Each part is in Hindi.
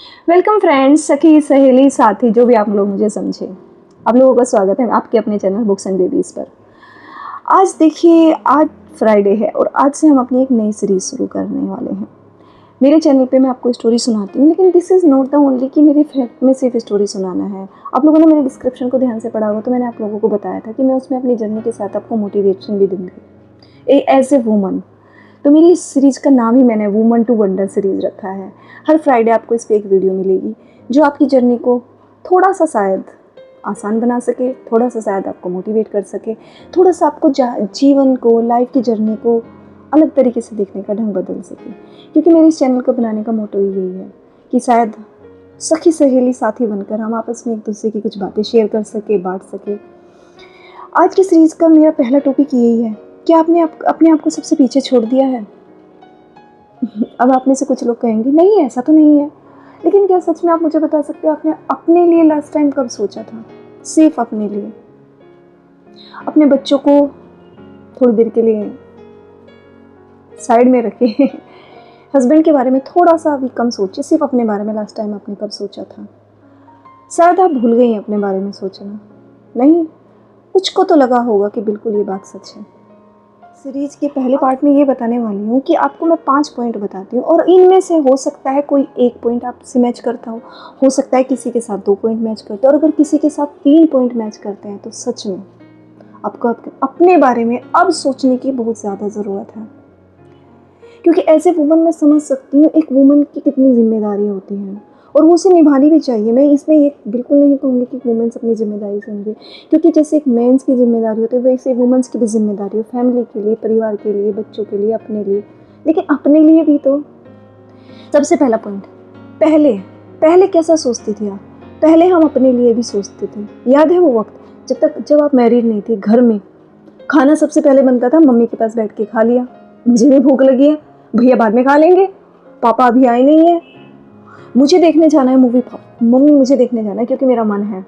वेलकम फ्रेंड्स, सखी सहेली साथी जो भी आप लोग मुझे समझे, आप लोगों का स्वागत है आपके अपने चैनल बुक्स एंड बेबीज़ पर। आज देखिए, आज फ्राइडे है और आज से हम अपनी एक नई सीरीज़ शुरू करने वाले हैं। मेरे चैनल पे मैं आपको स्टोरी सुनाती हूँ, लेकिन this is not the only कि मेरे फ्रेंड में सिर्फ स्टोरी सुनाना है। आप लोगों ने मेरे डिस्क्रिप्शन को ध्यान से पढ़ा होगा तो मैंने आप लोगों को बताया था कि मैं उसमें अपनी जर्नी के साथ आपको मोटिवेशन भी दूँगी एज ए वूमन। तो मेरी इस सीरीज़ का नाम ही मैंने वूमन टू वंडर सीरीज़ रखा है। हर फ्राइडे आपको इस पर एक वीडियो मिलेगी जो आपकी जर्नी को थोड़ा सा शायद आसान बना सके, थोड़ा सा शायद आपको मोटिवेट कर सके, थोड़ा सा आपको जीवन को, लाइफ की जर्नी को अलग तरीके से देखने का ढंग बदल सके। क्योंकि मेरे इस चैनल को बनाने का मोटो ही यही है कि शायद सखी सहेली साथी बनकर हम आपस में एक दूसरे की कुछ बातें शेयर कर सके, बांट सके। आज की सीरीज़ का मेरा पहला टॉपिक यही है कि आपने अपने आप को सबसे पीछे छोड़ दिया है। अब आप में से कुछ लोग कहेंगे नहीं, ऐसा तो नहीं है, लेकिन क्या सच में आप मुझे बता सकते हैं आपने अपने लिए लास्ट टाइम कब सोचा था? सिर्फ अपने लिए। अपने बच्चों को थोड़ी देर के लिए साइड में रखे, हस्बैंड के बारे में थोड़ा सा अभी कम सोचिए, सिर्फ अपने बारे में लास्ट टाइम आपने कब सोचा था? शायद आप भूल गई हैं अपने बारे में सोचना। नहीं, कुछ को तो लगा होगा कि बिल्कुल ये बात सच है। सीरीज़ के पहले पार्ट में ये बताने वाली हूँ कि आपको मैं 5 पॉइंट बताती हूँ और इनमें से हो सकता है कोई 1 पॉइंट आपसे मैच करता हो सकता है किसी के साथ 2 पॉइंट मैच करते हो, और अगर किसी के साथ 3 पॉइंट मैच करते हैं तो सच में आपको अपने बारे में अब सोचने की बहुत ज़्यादा ज़रूरत है। क्योंकि एज ए वुमन मैं समझ सकती हूँ एक वुमन की कितनी जिम्मेदारी होती हैं और वो उसे निभानी भी चाहिए। मैं इसमें ये बिल्कुल नहीं कहूँगी कि वुमेन्स अपनी जिम्मेदारी समझे, क्योंकि जैसे एक मेंस की जिम्मेदारी होती है वैसे वुमेन्स की भी जिम्मेदारी हो, फैमिली के लिए, परिवार के लिए, बच्चों के लिए, अपने लिए। लेकिन अपने लिए भी तो सबसे पहला पॉइंट, पहले पहले कैसा सोचती थी आप? पहले हम अपने लिए भी सोचते थे। याद है वो वक्त जब आप मैरिड नहीं थे, घर में खाना सबसे पहले बनता था, मम्मी के पास बैठ के खा लिया, मुझे भी भूख लगी है, भैया बाद में खा लेंगे, पापा अभी आए नहीं है, मुझे देखने जाना है मूवी, मम्मी मुझे देखने जाना है क्योंकि मेरा मन है,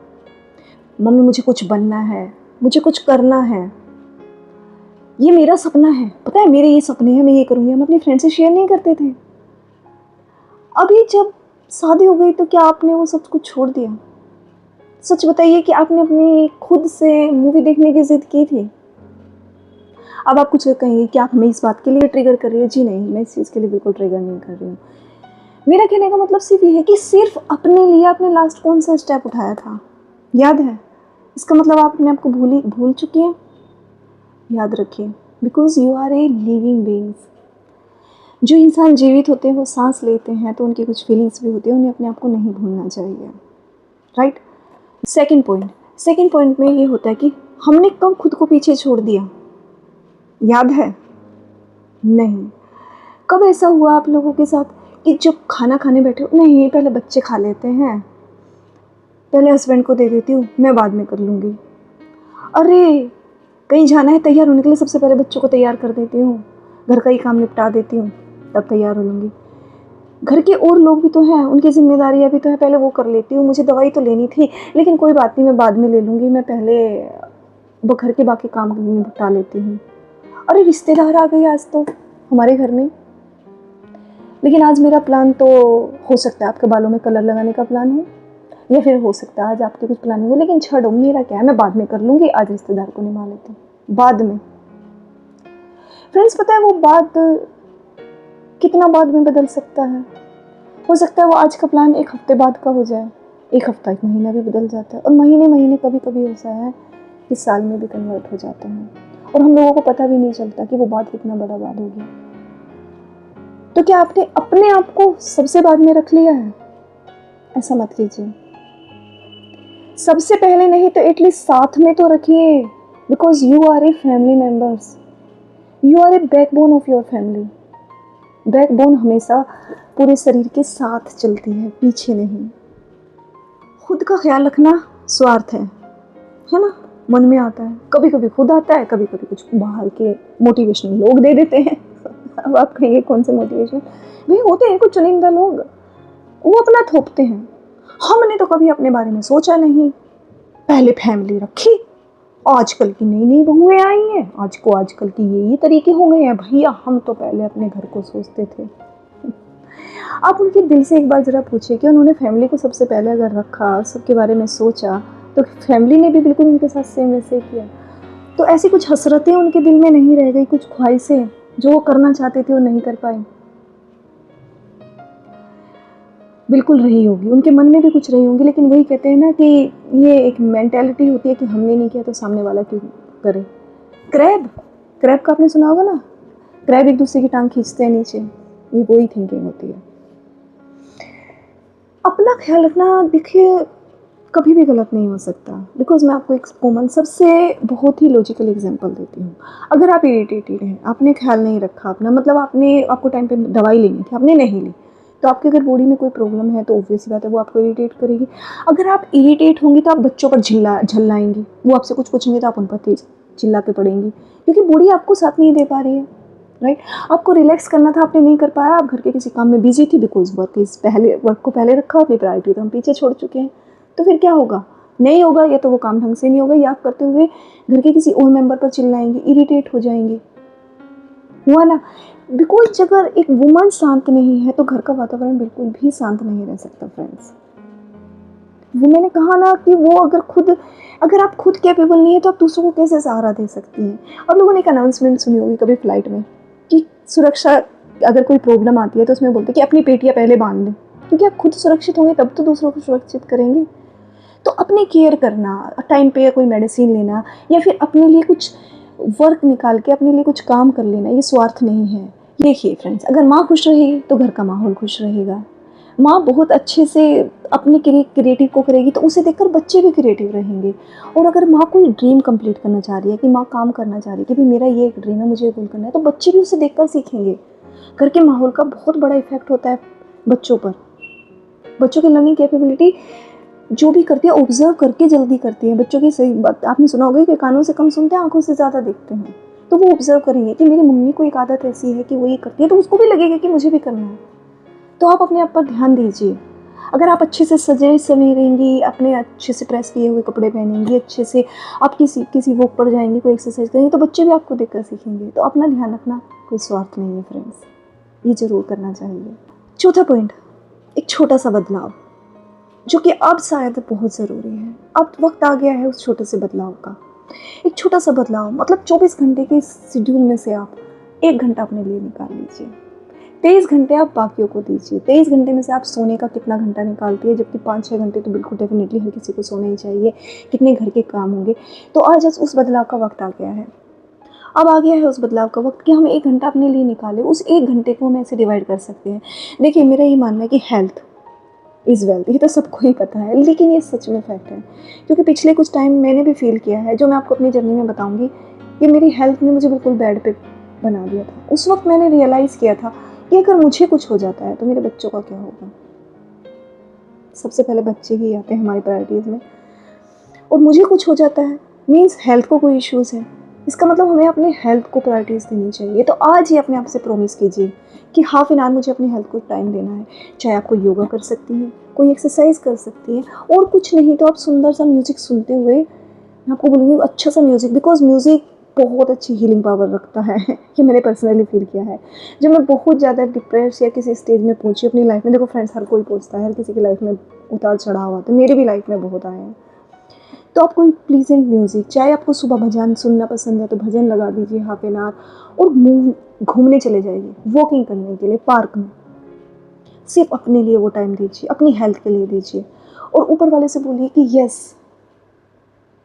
मम्मी मुझे कुछ बनना है, मुझे कुछ करना है, ये मेरा सपना है, पता है मेरे ये सपने हैं, मैं ये करूँगी। हम अपनी फ्रेंड से शेयर नहीं करते थे। अभी जब शादी हो गई तो क्या आपने वो सब कुछ छोड़ दिया? सच बताइए कि आपने अपनी खुद से मूवी देखने की जिद की थी? अब आप कुछ कहेंगे कि आप हमें इस बात के लिए ट्रिगर कर रही है। जी नहीं, मैं इस चीज़ के लिए बिल्कुल ट्रिगर नहीं कर रही हूँ। मेरा कहने का मतलब सिर्फ ये है कि सिर्फ अपने लिए आपने लास्ट कौन सा स्टेप उठाया था? याद है? इसका मतलब आप अपने आप को भूल चुकी हैं। याद रखिए, because you are a living beings. जो इंसान जीवित होते हैं वो सांस लेते हैं तो उनकी कुछ फीलिंग्स भी होती है, उन्हें अपने आप को नहीं भूलना चाहिए। राइट? सेकेंड पॉइंट में ये होता है कि हमने कब खुद को पीछे छोड़ दिया? याद है? नहीं। कब ऐसा हुआ आप लोगों के साथ कि जब खाना खाने बैठे हो, नहीं पहले बच्चे खा लेते हैं, पहले हस्बैंड को दे देती हूँ, मैं बाद में कर लूँगी। अरे कहीं जाना है, तैयार होने के लिए सबसे पहले बच्चों को तैयार कर देती हूँ, घर का ही काम निपटा देती हूँ, तब तैयार हो लूँगी। घर के और लोग भी तो हैं, उनकी जिम्मेदारियाँ भी तो हैं, पहले वो कर लेती हूँ। मुझे दवाई तो लेनी थी लेकिन कोई बात नहीं, मैं बाद में ले लूँगी, मैं पहले घर के बाकी काम निपटा लेती हूँ। अरे रिश्तेदार आ गए आज तो हमारे घर में, लेकिन आज मेरा प्लान तो हो सकता है आपके बालों में कलर लगाने का प्लान हो, या फिर हो सकता है आज आपके कुछ प्लानिंग हो, लेकिन छोड़ो, मेरा क्या है, मैं बाद में कर लूँगी, आज रिश्तेदार को निभा लेती हूँ बाद में। फ्रेंड्स, पता है वो बात कितना बाद में बदल सकता है? हो सकता है वो आज का प्लान 1 हफ्ते बाद का हो जाए, 1 हफ्ता 1 महीना भी बदल जाता है, और महीने कभी कभी ऐसा है कि साल में भी कन्वर्ट हो जाते हैं, और हम लोगों को पता भी नहीं चलता कि वो बात कितना बड़ा बात हो गया। तो क्या आपने अपने आप को सबसे बाद में रख लिया है? ऐसा मत कीजिए। सबसे पहले नहीं तो एटलीस्ट साथ में तो रखिए, because you are a family members, you are a backbone of your family. Backbone हमेशा पूरे शरीर के साथ चलती है, पीछे नहीं। खुद का ख्याल रखना स्वार्थ है ना? मन में आता है, कभी कभी खुद आता है, कभी कभी कुछ बाहर के मोटिवेशनल लोग दे देते हैं। अब आप कहिए कौन से मोटिवेशन? भाई होते हैं कुछ चुनिंदा लोग, वो अपना थोपते हैं। हमने तो कभी अपने बारे में सोचा नहीं, पहले फैमिली रखी, आजकल की नई नई बहुएं आई हैं, आजकल की ये तरीके हो गए हैं, भैया हम तो पहले अपने घर को सोचते थे। आप उनके दिल से एक बार ज़रा पूछिए कि उन्होंने फैमिली को सबसे पहले अगर रखा, सबके बारे में सोचा, तो फैमिली ने भी बिल्कुल उनके साथ सेम वैसे ही किया। तो ऐसी कुछ हसरतें उनके दिल में नहीं रह गई, कुछ ख्वाहिशें जो वो करना चाहते थे वो नहीं कर पाए, बिल्कुल रही होगी, उनके मन में भी कुछ रही होंगी। लेकिन वही कहते हैं ना कि ये एक मेंटालिटी होती है कि हमने नहीं किया तो सामने वाला क्यों करे। क्रैब क्रैब का आपने सुना होगा ना, क्रैब एक दूसरे की टांग खींचते हैं नीचे, ये वही थिंकिंग होती है। अपना ख्याल रखना देखिए कभी भी गलत नहीं हो सकता, बिकॉज मैं आपको एक कॉमन सबसे बहुत ही लॉजिकल एग्जांपल देती हूँ। अगर आप इरिटेटेड हैं, आपने ख्याल नहीं रखा अपना, मतलब आपको टाइम पे दवाई लेनी थी, आपने नहीं ली, तो आपके अगर बॉडी में कोई प्रॉब्लम है तो ऑब्वियस बात है वो आपको इरिटेट करेगी। अगर आप इरिटेट होंगी तो आप बच्चों पर झल्लाएंगी, वो आपसे कुछ पूछेंगे तो आप उन पर तेज चिल्ला के पड़ेंगी, क्योंकि बॉडी आपको साथ नहीं दे पा रही है। राइट, आपको रिलैक्स करना था, आपने नहीं कर पाया, आप घर के किसी काम में बिजी थी, बिकॉज वर्क को पहले रखा, अपनी प्रायोरिटी तो हम पीछे छोड़ चुके हैं। तो फिर क्या होगा, नहीं होगा, या तो वो काम ढंग से नहीं होगा, या आप करते हुए घर के किसी और मेंबर पर चिल्लाएंगे, इरिटेट हो जाएंगे, हुआ ना। बिकॉज अगर एक वुमन शांत नहीं है तो घर का वातावरण बिल्कुल भी शांत नहीं रह सकता फ्रेंड्स। वो मैंने कहा ना कि वो अगर आप खुद कैपेबल नहीं है तो आप दूसरों को कैसे सहारा दे सकती हैं। आप लोगों ने एक अनाउंसमेंट सुनी होगी कभी फ्लाइट में कि सुरक्षा, अगर कोई प्रॉब्लम आती है तो उसमें बोलते हैं कि अपनी पेटियां पहले बांध लें, क्योंकि आप खुद सुरक्षित होंगे तब तो दूसरों को सुरक्षित करेंगे। तो अपनी केयर करना, टाइम पे कोई मेडिसिन लेना, या फिर अपने लिए कुछ वर्क निकाल के अपने लिए कुछ काम कर लेना, ये स्वार्थ नहीं है। देखिए फ्रेंड्स, अगर माँ खुश रहेगी तो घर का माहौल खुश रहेगा। माँ बहुत अच्छे से अपने क्रिएटिव को करेगी तो उसे देखकर बच्चे भी क्रिएटिव रहेंगे। और अगर माँ कोई ड्रीम कंप्लीट करना चाह रही है, कि माँ काम करना चाह रही है कि भाई मेरा ये एक ड्रीम है, मुझे ये गोल करना है, तो बच्चे भी उसे देखकर सीखेंगे। घर के माहौल का बहुत बड़ा इफेक्ट होता है बच्चों पर। बच्चों की लर्निंग कैपेबिलिटी जो भी करती है ऑब्जर्व करके जल्दी करती है। बच्चों की सही बात आपने सुना होगा कि कानों से कम सुनते हैं, आंखों से ज़्यादा देखते हैं। तो वो ऑब्जर्व करेंगे कि मेरी मम्मी को एक आदत ऐसी है कि वो ये करती है, तो उसको भी लगेगा कि मुझे भी करना है। तो आप अपने आप पर ध्यान दीजिए। अगर आप अच्छे से सजे सवेरेंगी, अपने अच्छे से प्रेस किए हुए कपड़े पहनेंगी, अच्छे से आप किसी वॉक पर जाएंगी, कोई एक्सरसाइज करेंगे, तो बच्चे भी आपको देखकर सीखेंगे। तो अपना ध्यान रखना कोई स्वार्थ नहीं है फ्रेंड्स, ये ज़रूर करना चाहिए। चौथा पॉइंट, एक छोटा सा बदलाव जो कि अब शायद बहुत ज़रूरी है। अब वक्त आ गया है उस छोटे से बदलाव का। एक छोटा सा बदलाव मतलब 24 घंटे के शेड्यूल में से आप 1 घंटा अपने लिए निकाल लीजिए। 23 घंटे आप बाकियों को दीजिए। 23 घंटे में से आप सोने का कितना घंटा निकालती है, जबकि 5-6 घंटे तो बिल्कुल डेफिनेटली हर किसी को सोना ही चाहिए। कितने घर के काम होंगे। तो आज उस बदलाव का वक्त आ गया है। अब आ गया है उस बदलाव का वक्त कि हम 1 घंटा अपने लिए निकालें। उस 1 घंटे को हम ऐसे डिवाइड कर सकते हैं। देखिए, मेरा ये मानना है कि हेल्थ इज़ वेल्थ, ये तो सबको ही पता है, लेकिन ये सच में फैक्ट है। क्योंकि पिछले कुछ टाइम मैंने भी फील किया है, जो मैं आपको अपनी जर्नी में बताऊंगी, कि मेरी हेल्थ ने मुझे बिल्कुल बेड पे बना दिया था। उस वक्त मैंने रियलाइज़ किया था कि अगर मुझे कुछ हो जाता है तो मेरे बच्चों का क्या होगा। सबसे पहले बच्चे ही आते हैं हमारी प्रायोरिटीज़ में, और मुझे कुछ हो जाता है मीन्स हेल्थ को कोई इश्यूज़ है, इसका मतलब हमें अपने हेल्थ को प्रायोरिटीज़ देनी चाहिए। तो आज ही अपने आप से प्रॉमिस कीजिए कि हाफ एन आवर मुझे अपनी हेल्थ को टाइम देना है। चाहे आप कोई योगा कर सकती हैं, कोई एक्सरसाइज कर सकती हैं, और कुछ नहीं तो आप सुंदर सा म्यूज़िक सुनते हुए, मैं आपको बोलूँगी अच्छा सा म्यूज़िक, बिकॉज म्यूज़िक बहुत अच्छी हीलिंग पावर रखता है। ये मैंने पर्सनली फील किया है। जब मैं बहुत ज़्यादा डिप्रेस या किसी स्टेज में पहुंची अपनी लाइफ में, देखो फ्रेंड्स हर कोई पहुंचता है, हर किसी की लाइफ में उतार चढ़ाव आता है, मेरी भी लाइफ में बहुत आए हैं। तो आप कोई प्लीजेंट म्यूज़िक, चाहे आपको सुबह भजन सुनना पसंद है तो भजन लगा दीजिए हाफ एन आवर, और घूमने चले जाइए वॉकिंग करने के लिए पार्क में। सिर्फ अपने लिए वो टाइम दीजिए, अपनी हेल्थ के लिए दीजिए, और ऊपर वाले से बोलिए कि यस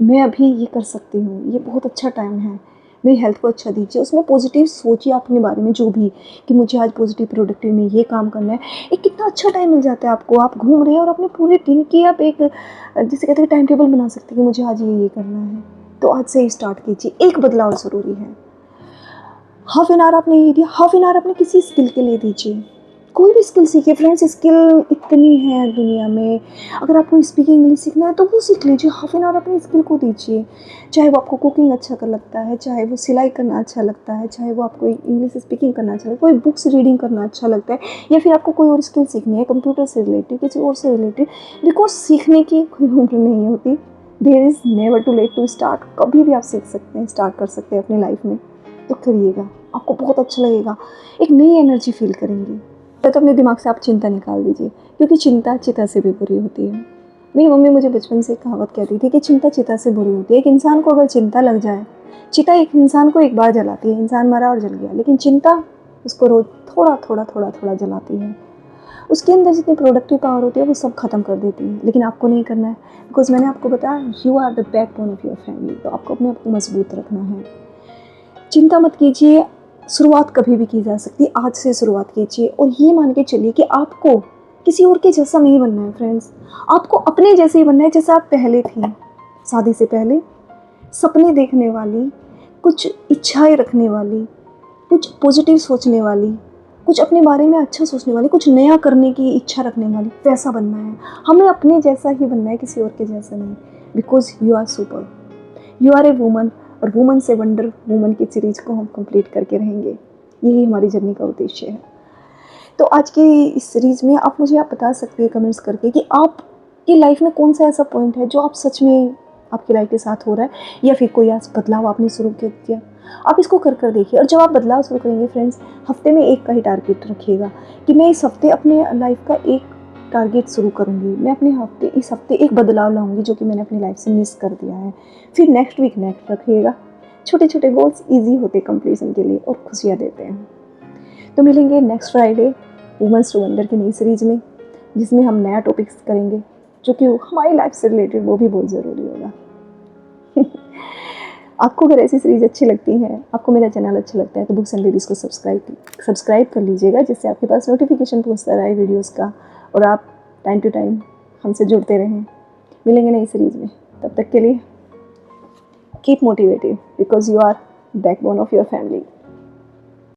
मैं अभी ये कर सकती हूँ, ये बहुत अच्छा टाइम है, मेरी हेल्थ को अच्छा दीजिए। उसमें पॉजिटिव सोचिए अपने बारे में, जो भी कि मुझे आज पॉजिटिव प्रोडक्टिव में ये काम करना है। एक कितना अच्छा टाइम मिल जाता है आपको, आप घूम रहे हैं और अपने पूरे दिन की आप एक जिसे कहते हैं टाइम टेबल बना सकते हैं कि मुझे आज ये करना है। तो आज से ही स्टार्ट कीजिए। एक बदलाव ज़रूरी है। हाफ एन आवर आपने ये दिया, हाफ एन आवर अपने किसी स्किल के लिए दीजिए। कोई भी स्किल सीखिए फ्रेंड्स, स्किल इतनी है दुनिया में। अगर आपको स्पीकिंग इंग्लिश सीखना है तो वो सीख लीजिए, हाफ एन आवर अपनी स्किल को दीजिए। चाहे वो आपको कुकिंग अच्छा कर लगता है, चाहे वो सिलाई करना अच्छा लगता है, चाहे वो आपको इंग्लिश स्पीकिंग करना अच्छा लगता है, कोई बुक्स रीडिंग करना अच्छा लगता है, या फिर आपको कोई और स्किल सीखनी है कंप्यूटर से रिलेटेड, किसी और से रिलेटेड, बिकॉज सीखने की कोई उम्र नहीं होती। There is never too late to start. कभी भी आप सीख सकते हैं, स्टार्ट कर सकते हैं अपनी लाइफ में। तो करिएगा, आपको बहुत अच्छा लगेगा, एक नई एनर्जी फील करेंगे। तो अपने दिमाग से आप चिंता निकाल दीजिए, क्योंकि चिंता चिता से भी बुरी होती है। मेरी मम्मी मुझे बचपन से एक कहावत कहती थी कि चिंता चिता से बुरी होती है। एक इंसान को अगर चिंता लग जाए, चिता एक इंसान को एक बार जलाती है, इंसान मरा और जल गया, लेकिन चिंता उसको रोज थोड़ा थोड़ा थोड़ा थोड़ा जलाती है। उसके अंदर जितनी प्रोडक्टिव पावर होती है वो सब खत्म कर देती है। लेकिन आपको नहीं करना है, बिकॉज मैंने आपको बताया you are the backbone of your family. तो आपको अपने आप को मजबूत रखना है। चिंता मत कीजिए, शुरुआत कभी भी की जा सकती है। आज से शुरुआत कीजिए और ये मान के चलिए कि आपको किसी और के जैसा नहीं बनना है फ्रेंड्स। आपको अपने जैसे ही बनना है जैसा आप पहले थी। शादी से पहले सपने देखने वाली, कुछ इच्छाएं रखने वाली, कुछ पॉजिटिव सोचने वाली, कुछ अपने बारे में अच्छा सोचने वाली, कुछ नया करने की इच्छा रखने वाली, वैसा बनना है। हमें अपने जैसा ही बनना है, किसी और के जैसा नहीं। Because you are super, you are a woman. और वुमन से वंडर वुमन की सीरीज को हम कंप्लीट करके रहेंगे। यही हमारी जर्नी का उद्देश्य है। तो आज की इस सीरीज़ में आप बता सकते हैं कमेंट्स करके कि आपकी लाइफ में कौन सा ऐसा पॉइंट है जो आप सच में आपकी लाइफ के साथ हो रहा है, या फिर कोई ऐसा बदलाव आपने शुरू कर दिया। आप इसको कर देखिए। और जब आप बदलाव शुरू करेंगे फ्रेंड्स, हफ्ते में एक का ही टारगेट रखिएगा कि मैं इस हफ्ते अपने लाइफ का एक टारगेट शुरू करूँगी। मैं इस हफ्ते एक बदलाव लाऊंगी जो कि मैंने अपनी लाइफ से मिस कर दिया है। फिर नेक्स्ट वीक नेक्स्ट रखिएगा। छोटे छोटे गोल्स ईजी होते कंप्लीशन के लिए और खुशियाँ देते हैं। तो मिलेंगे next Friday women's to wonder की नई सीरीज में, जिसमें हम नया टॉपिक्स करेंगे जो कि हमारी लाइफ से रिलेटेड, वो भी बहुत ज़रूरी होगा। आपको अगर ऐसी सीरीज अच्छी लगती है, आपको मेरा चैनल अच्छा लगता है, तो बुक्स एंड बेबीज़ को सब्सक्राइब कर लीजिएगा, जिससे आपके पास नोटिफिकेशन पहुंचता रहे वीडियोस का और आप टाइम टू टाइम हमसे जुड़ते रहें। मिलेंगे नई सीरीज में, तब तक के लिए keep motivated because you are backbone of your family.